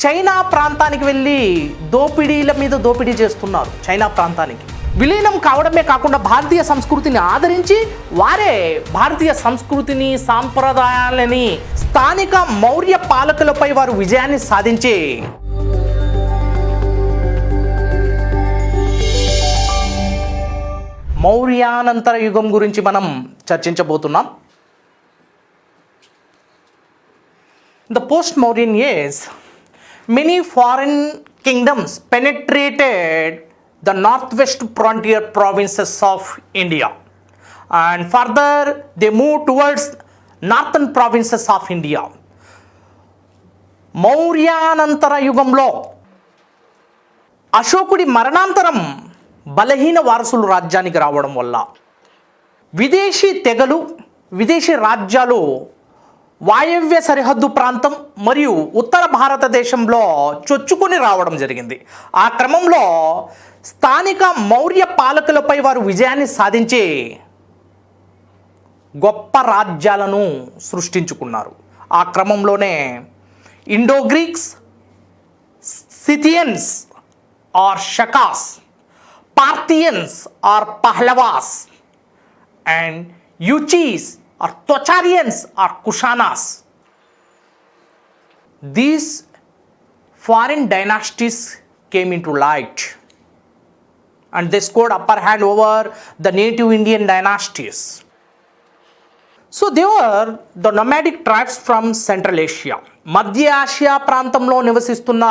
China ప్రాంతానికి వెళ్ళి దోపిడీల మీద దోపిడీ చేస్తున్నారు. చైనా ప్రాంతానికి విలీనం కావడమే కాకుండా భారతీయ సంస్కృతిని ఆదరించి వారే భారతీయ సంస్కృతిని సాంప్రదాయాలని స్థానిక మౌర్య పాలకులపై వారు విజయాన్ని సాధించి మౌర్యానంతర యుగం గురించి మనం చర్చించబోతున్నాం. The post-Mauryan years, many foreign kingdoms penetrated the northwest frontier provinces of India, and further they moved towards northern provinces of India. మౌర్యానంతర యుగంలో అశోకుడి మరణాంతరం బలహీన వారసులు రాజ్యానికి రావడం వల్ల విదేశీ తెగలు, విదేశీ రాజ్యాలు వాయవ్య సరిహద్దు ప్రాంతం మరియు ఉత్తర భారతదేశంలో చొచ్చుకొని రావడం జరిగింది. ఆ క్రమంలో స్థానిక మౌర్య పాలకులపై వారు విజయాన్ని సాధించి గొప్ప రాజ్యాలను సృష్టించుకున్నారు. ఆ క్రమంలోనే Indo Greeks, Scythians or Shakas, Parthians or Pahlavas, and Yuechis or Tocharians or Kushanas. These foreign dynasties came into light and they scored upper hand over the native Indian dynasties. So they were the nomadic tribes from Central Asia. మధ్య Asia ప్రాంతంలో నివసిస్తున్న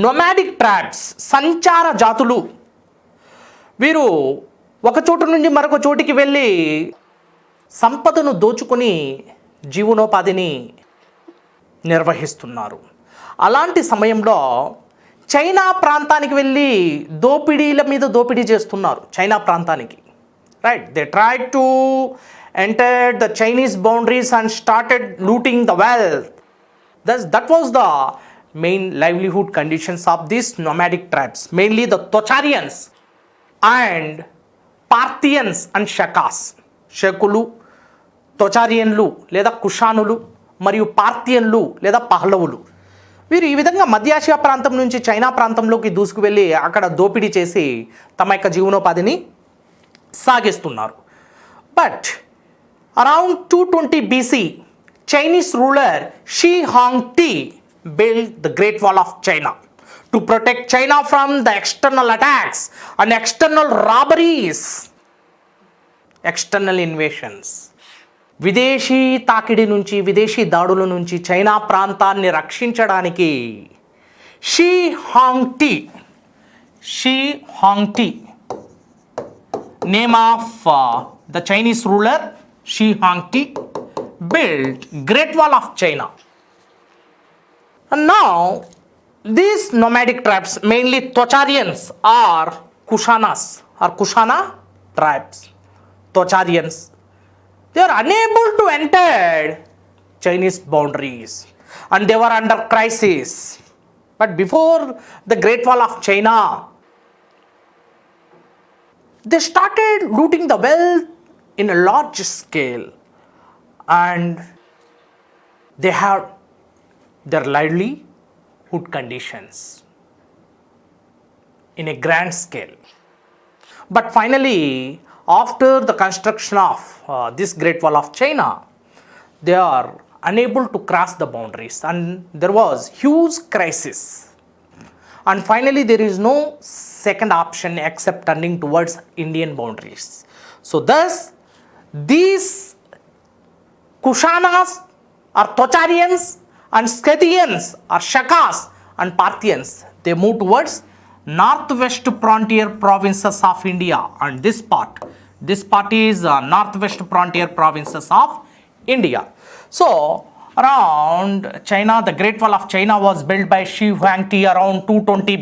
nomadic tribes, సంచార జాతులు. వీరు ఒక చోటు నుండి మరొక చోటికి వెళ్ళి సంపదను దోచుకొని జీవనోపాధిని నిర్వహిస్తున్నారు. అలాంటి సమయంలో చైనా ప్రాంతానికి వెళ్ళి దోపిడీల మీద దోపిడీ చేస్తున్నారు. చైనా ప్రాంతానికి, right, they tried to enter the Chinese boundaries and started looting the wealth. That was the main livelihood conditions of these nomadic tribes, mainly the Tocharians and Parthians and Shakas. షకులు, తొచారియన్లు లేదా కుషానులు మరియు పార్థియన్లు లేదా పహ్లవులు, వీరు ఈ విధంగా మధ్యాసియా ప్రాంతం నుంచి చైనా ప్రాంతంలోకి దూసుకు వెళ్ళి అక్కడ దోపిడీ చేసి తమ యొక్క జీవనోపాధిని సాగిస్తున్నారు. But around 220 BC, Chinese ruler Shi Huangti built the Great Wall of China to protect China from the external attacks and external robberies, external invasions. విదేశీ తాకిడి నుంచి, విదేశీ దాడుల నుంచి చైనా ప్రాంతాన్ని రక్షించడానికి Shi Huangti name of the Chinese ruler Shi Huangti built Great Wall of China. And now these nomadic tribes, mainly Tocharians or Kushanas or Kushana tribes, Tocharians, they are unable to enter Chinese boundaries and they were under crisis. But before the Great Wall of China, they started looting the wealth in a large scale and they had their livelihood conditions in a grand scale. But finally, after the construction of this Great Wall of China, they are unable to cross the boundaries and there was huge crisis. And finally, there is no second option except turning towards Indian boundaries. So thus, these Kushanas or Tocharians and Scythians or Shakas and Parthians, they move towards northwest frontier provinces of India, and this part is northwest frontier provinces of India. So around China, the Great Wall of China was built by Shi Huangdi around 220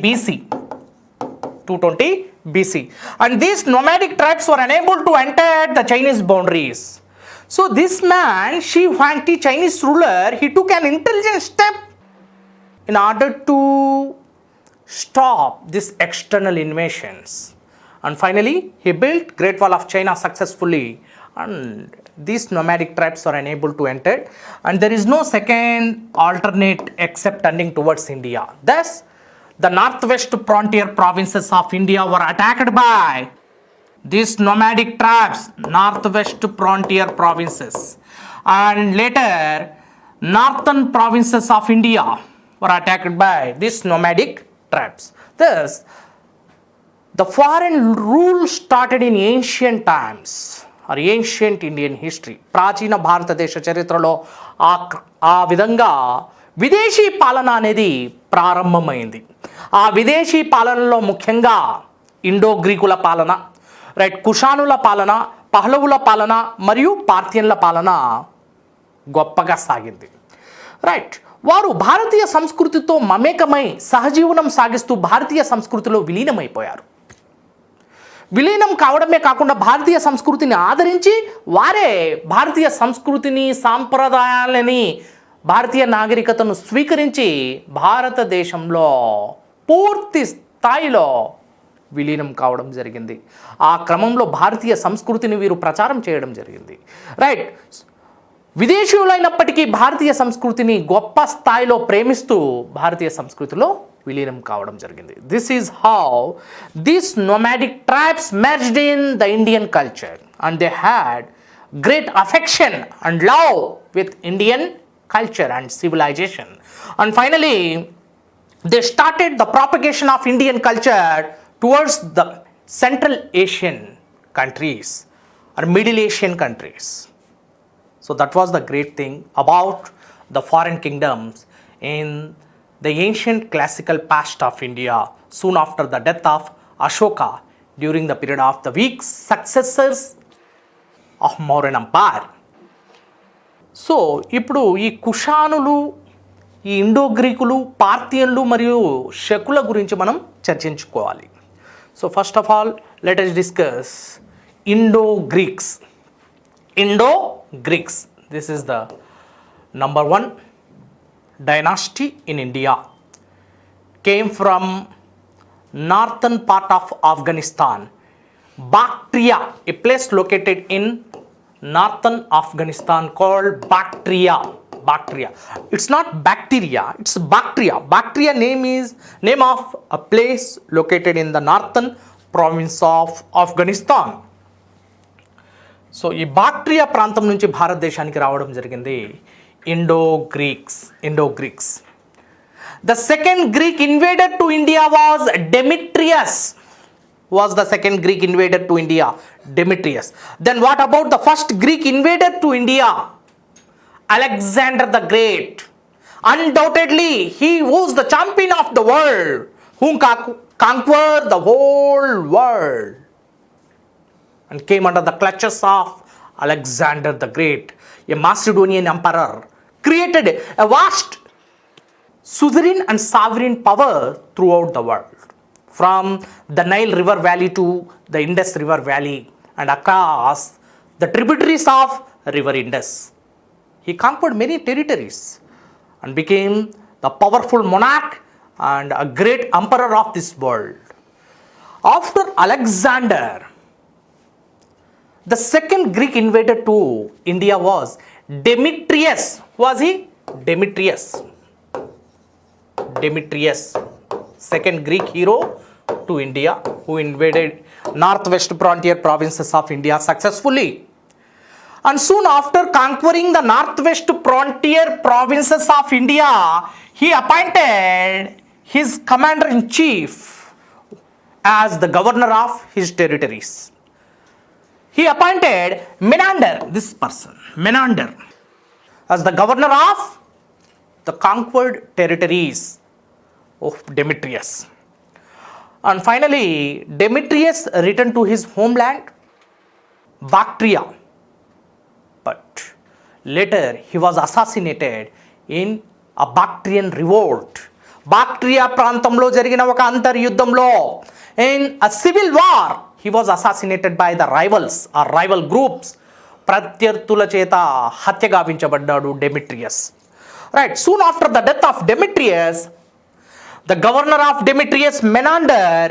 BC, and these nomadic tribes were unable to enter the Chinese boundaries. So this man, Shi Huangdi, Chinese ruler, he took an intelligent step in order to stop these external invasions. And finally, he built Great Wall of China successfully and these nomadic tribes are unable to enter, and there is no second alternate except turning towards India. Thus, the northwest frontier provinces of India were attacked by these nomadic tribes, northwest frontier provinces, and later northern provinces of India were attacked by these nomadic tribes. Thus, the foreign rule started in ancient times or ancient Indian history. ప్రాచీన భారతదేశ చరిత్రలో ఆ విధంగా విదేశీ పాలన అనేది ప్రారంభమైంది. ఆ విదేశీ పాలనలో ముఖ్యంగా ఇండో గ్రీకుల పాలన, రైట్, కుషానుల పాలన, పహ్లవుల పాలన మరియు పార్థియన్ల పాలన గొప్పగా సాగింది. రైట్, వారు భారతీయ సంస్కృతితో మమేకమై సహజీవనం సాగిస్తూ భారతీయ సంస్కృతిలో విలీనమైపోయారు. విలీనం కావడమే కాకుండా భారతీయ సంస్కృతిని ఆదరించి వారే భారతీయ సంస్కృతిని, సాంప్రదాయాలని, భారతీయ నాగరికతను స్వీకరించి భారతదేశంలో పూర్తి స్థాయిలో విలీనం కావడం జరిగింది. ఆ క్రమంలో భారతీయ సంస్కృతిని వీరు ప్రచారం చేయడం జరిగింది. రైట్, విదేశీయులైనప్పటికీ భారతీయ సంస్కృతిని గొప్ప స్థాయిలో ప్రేమిస్తూ భారతీయ సంస్కృతిలో విలీనం కావడం జరిగింది. This is how these nomadic tribes merged in the Indian culture and they had great affection and love with Indian culture and civilization, and finally they started the propagation of Indian culture towards the Central Asian countries or Middle Asian countries. So that was the great thing about the foreign kingdoms in the ancient classical past of India soon after the death of Ashoka during the period of the weak successors of Mauryan Empire. So ఇప్పుడు ఈ కుషానులు, ఈ Indo గ్రీకులు, పార్థియన్లు మరియు శకుల గురించి మనం చర్చించుకోవాలి. So first of all let us discuss Indo Greeks. Indo Greeks, this is the number 1 dynasty in India. Came from northern part of Afghanistan, Bactria, a place located in northern Afghanistan called Bactria. Bactria, it's not bacteria, it's Bactria. Bactria name of a place located in the northern province of Afghanistan. So ఈ Bactria ప్రాంతం నుంచి భారతదేశానికి రావడం జరిగింది Indo Greeks. The second Greek invader to India was Demetrius. Was the second Greek invader to India, Demetrius. Then what about the first Greek invader to India? Alexander the Great. Undoubtedly, he was the champion of the world, who conquered the whole world and came under the clutches of Alexander the Great, a Macedonian emperor, created a vast suzerain and sovereign power throughout the world. From the Nile River Valley to the Indus River Valley and across the tributaries of River Indus. He conquered many territories and became the powerful monarch and a great emperor of this world. After Alexander, the second Greek invader to India was Demetrius. Was he? Demetrius, second Greek hero to India, who invaded northwest frontier provinces of India successfully. And soon after conquering the northwest frontier provinces of India, he appointed his commander-in-chief as the governor of his territories. He appointed Menander, this person, Menander, as the governor of the conquered territories of Demetrius. And finally, Demetrius returned to his homeland, Bactria. But later, he was assassinated in a Bactrian revolt. Bactria ప్రాంతంలో జరిగిన ఒక అంతర్యుద్ధంలో, in a civil war, he was assassinated by the rivals or rival groups. ప్రత్యర్థుల చేత హత్య గావించబడ్డాడు Demetrius. Right, soon after the death of Demetrius, the governor of Demetrius, Menander,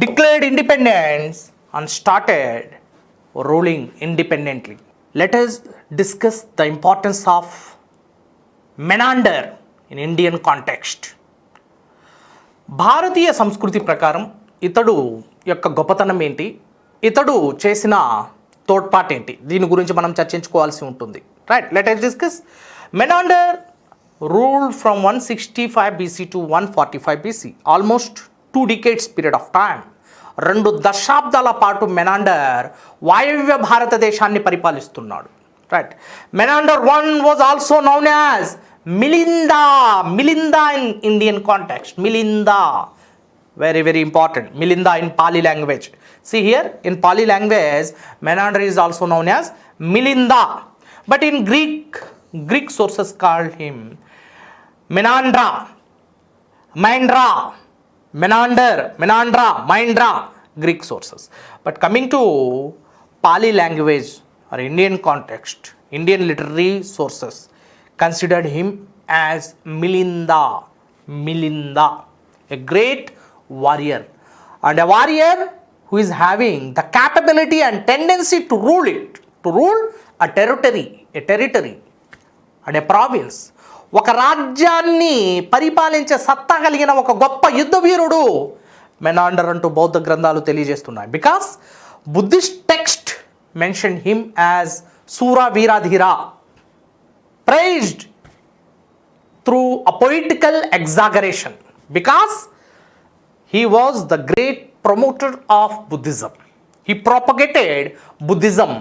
declared independence and started ruling independently. let us discuss the importance of Menander in Indian context. భారతీయ సంస్కృతి ప్రకారం ఇతడు యొక్క గొప్పతనం ఏంటి, ఇతడు చేసిన తోడ్పాటు ఏంటి, దీని గురించి మనం చర్చించుకోవాల్సి ఉంటుంది. Right, let us discuss. Menander ruled from 165 BC to 145 BC, almost 2 decades period of time. 2 దశాబ్దాల పాటు మెనాండర్ వాయవ్య భారతదేశాన్ని పరిపాలిస్తున్నాడు. Right, Menander 1 was also known as Milinda in Indian context. Milinda, very important. Milinda in Pali language. See here, in Pali language, Menander is also known as Milinda. But in Greek sources called him Menandra, Mindra, Greek sources. But coming to Pali language or Indian context, Indian literary sources considered him as Milinda, a great warrior, and a warrior who is having the capability and tendency to rule a territory and a province. ఒక రాజ్యాన్ని పరిపాలించే సత్తా కలిగిన ఒక గొప్ప యుద్ధ వీరుడు Menander అంటూ బౌద్ధ గ్రంథాలు తెలియజేస్తున్నాయి. Because Buddhist text mention him as Sura వీరాధీర, praised through a poetical exaggeration, because he was the great promoter of Buddhism. He propagated Buddhism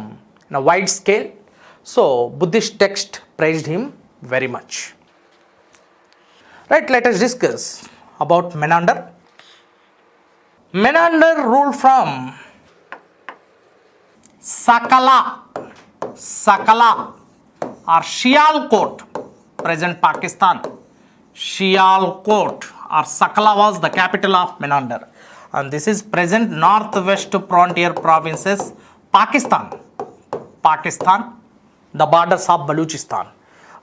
in a wide scale. So Buddhist text praised him very much. Right, let us discuss about Menander. Menander ruled from Sakala or Sialkot, present Pakistan. Sialkot or Sakala was the capital of Menander, and this is present northwest frontier provinces, Pakistan, the borders of Baluchistan.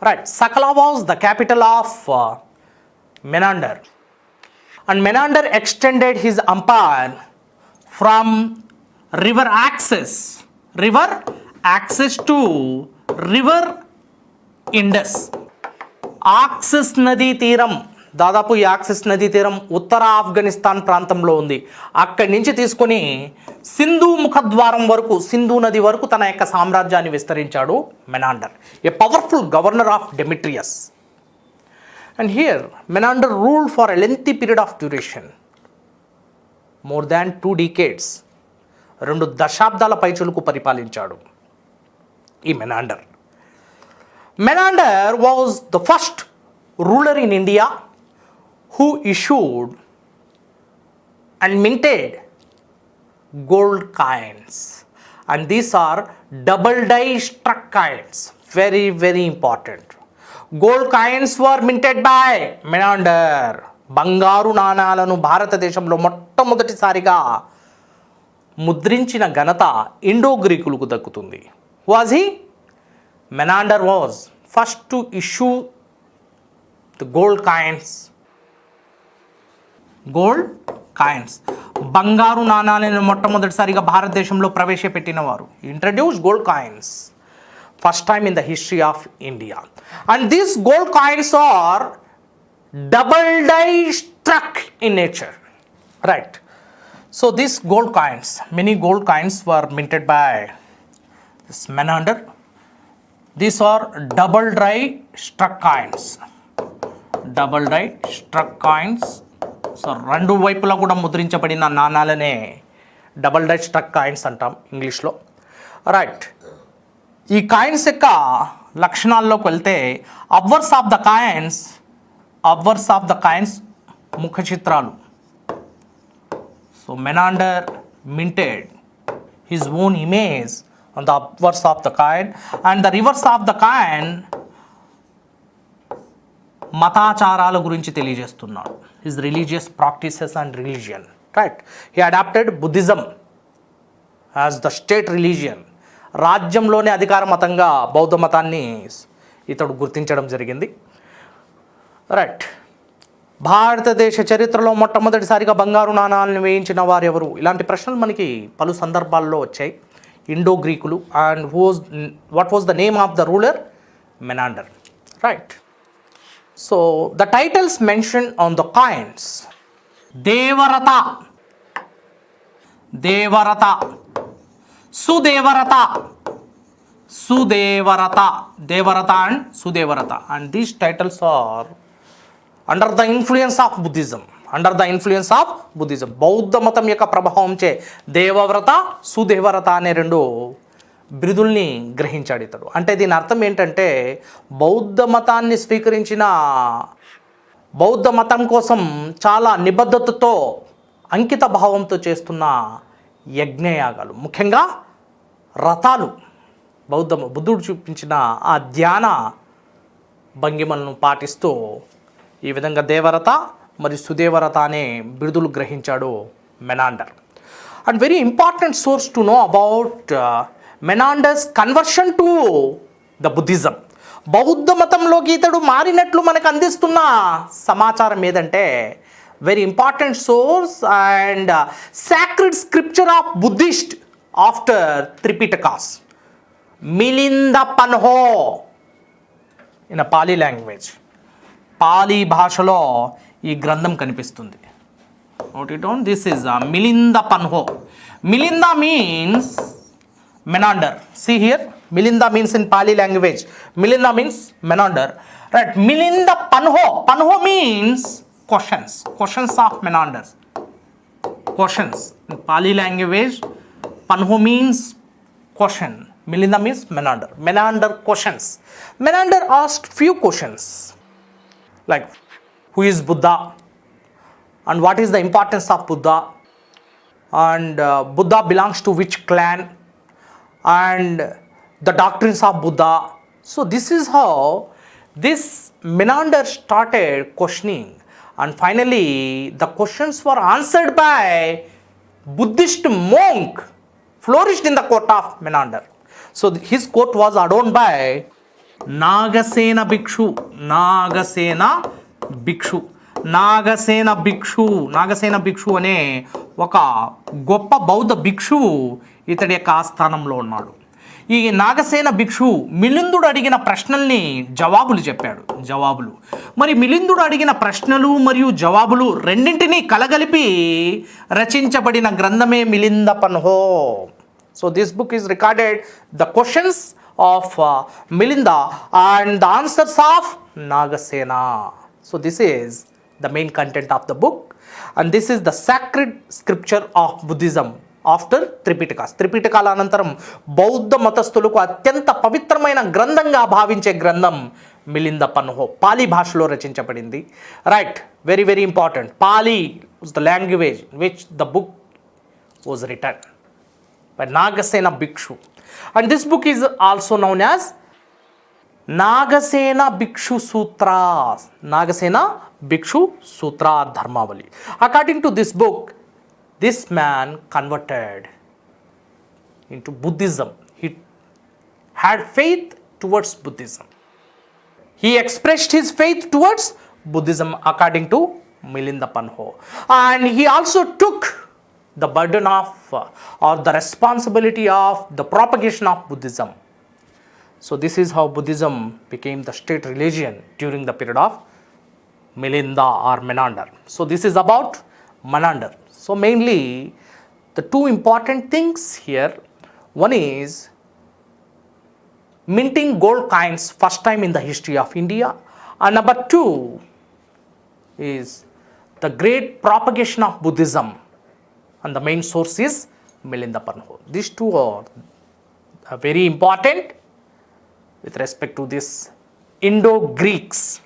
Right, Sakala was the capital of Menander, and Menander extended his empire from river access to river Indus. Axis నదీ తీరం, దాదాపు ఈ axis నదీ తీరం ఉత్తర ఆఫ్ఘనిస్తాన్ ప్రాంతంలో ఉంది. అక్కడి నుంచి తీసుకొని సింధు ముఖద్వారం వరకు, సింధు నది వరకు తన యొక్క సామ్రాజ్యాన్ని విస్తరించాడు Menander, a powerful governor of Demetrius. And here Menander ruled for a lengthy period of duration, more than 2 decades, 2 దశాబ్దాల పైచులకు పరిపాలించాడు ఈ Menander. Menander was the first ruler in India who issued and minted gold coins, and these are double die struck coins, very important. Gold coins were minted by Menander. బంగారు నాణాలను భారతదేశంలో మొట్టమొదటిసారిగా ముద్రించిన ఘనత Indo గ్రీకులకు దక్కుతుంది. Was he? Menander was first to issue the gold coins. బంగారు నాణాలను మొట్టమొదటిసారిగా భారతదేశంలో ప్రవేశపెట్టిన వారు. Introduce gold coins first time in the history of India. And these gold coins are double die struck in nature. Right, so these gold coins, many gold coins were minted by this Menander. These are double die struck coins. So 2 వైపులా కూడా ముద్రించబడిన నాణాలనే double die struck coins అంటాం ఇంగ్లీష్లో. Right, ఈ coins యొక్క లక్షణాల్లోకి వెళ్తే అబ్వర్స్ of the coins ముఖ చిత్రాలు. So Menander minted his own image on the upwards of the coin, and the reverse of the coin మతాచారాల గురించి తెలియజేస్తున్నాడు. His religious practices and religion. Right, he adopted Buddhism as the state religion. రాజ్యంలోనే అధికార మతంగా బౌద్ధ మతాన్ని ఇతడు గుర్తించడం జరిగింది. రైట్, భారతదేశ చరిత్రలో మొట్టమొదటిసారిగా బంగారు నాణాలను వేయించిన వారు ఎవరు? ఇలాంటి ప్రశ్నలు మనకి పలు సందర్భాల్లో వచ్చాయి. ఇండో-గ్రీకులు. And what was the name of the ruler? Menander. Right. So the titles mentioned on the coins: Devarata, Devarata, Sudevarata, Sudevarata, Devarata and Sudevarata. And these titles are under the influence of Buddhism. Under the influence of Buddhism. బౌద్ధ మతం యొక్క ప్రభావంచే దేవవ్రత, సుదేవవ్రత అనే రెండు బిరుదుల్ని గ్రహించాడు ఇతడు. అంటే దీని అర్థం ఏంటంటే బౌద్ధ మతాన్ని స్వీకరించిన, బౌద్ధ మతం కోసం చాలా నిబద్ధతతో అంకిత భావంతో చేస్తున్న యజ్ఞయాగాలు, ముఖ్యంగా రథాలు, బుద్ధుడు చూపించిన ఆ ధ్యాన భంగిమలను పాటిస్తూ ఈ విధంగా దేవవ్రత మరియు సుదేవవ్రత అనే బిరుదులు గ్రహించాడు Menander. And very important source to know about Menander's conversion to the Buddhism. బౌద్ధ మతంలోకి ఇతడు మారినట్లు మనకు అందిస్తున్న సమాచారం ఏదంటే, very important source and sacred scripture of Buddhist after Tripitakas, Milinda Panho in a Pali language. Pali భాషలో ఈ గ్రంథం కనిపిస్తుంది. Note it down. This is Milinda Panho. Milinda means Menander. See here, Milinda means in Pali language, Milinda means menander, right? Milinda Panho. పన్హో means questions, questions of menanders, questions. In Pali language, పన్హో means question, Melinda means menander. Menander questions. Menander asked few questions like, who is Buddha and what is the importance of Buddha, and Buddha belongs to which clan, and the doctrines of Buddha. So this is how this Menander started questioning, and finally the questions were answered by Buddhist monk flourished in the court of Menander. So his court was adorned by Nagasena Bhikshu. Nagasena భిక్షు. నాగసేన భిక్షు అనే ఒక గొప్ప బౌద్ధ భిక్షువు ఇతడి యొక్క ఆస్థానంలో ఉన్నాడు. ఈ నాగసేన భిక్షు మిలిందుడు అడిగిన ప్రశ్నల్ని జవాబులు చెప్పాడు. మరి మిలిందుడు అడిగిన ప్రశ్నలు మరియు జవాబులు రెండింటినీ కలగలిపి రచించబడిన గ్రంథమే Milinda Panho. So this book is recorded the questions of Milinda and the answers of Nagasena. So this is the main content of the book, and this is the sacred scripture of Buddhism after త్రిపిటకాస్. త్రిపిటకాల అనంతరం బౌద్ధ మతస్థులకు అత్యంత పవిత్రమైన గ్రంథంగా భావించే గ్రంథం మిలింద పన్హో. పాలీ భాషలో రచించబడింది. Right, very very important. Pali was the language in which the book was written by Nagasena Bhikshu, and this book is also known as Nagasena Bhikshu Sutras. Nagasena Bhikshu Sutra Dharmavali. According to this book, this man converted into Buddhism. He had faith towards Buddhism. He expressed his faith towards Buddhism according to Milinda Pannho. And he also took the burden of or the responsibility of the propagation of Buddhism. So this is how Buddhism became the state religion during the period of Milinda or Menander. So this is about Menander. So mainly the two important things here, one is minting gold coins first time in the history of India, and number two is the great propagation of Buddhism, and the main source is Milinda Pannho. These two are very important with respect to this Indo-Greeks.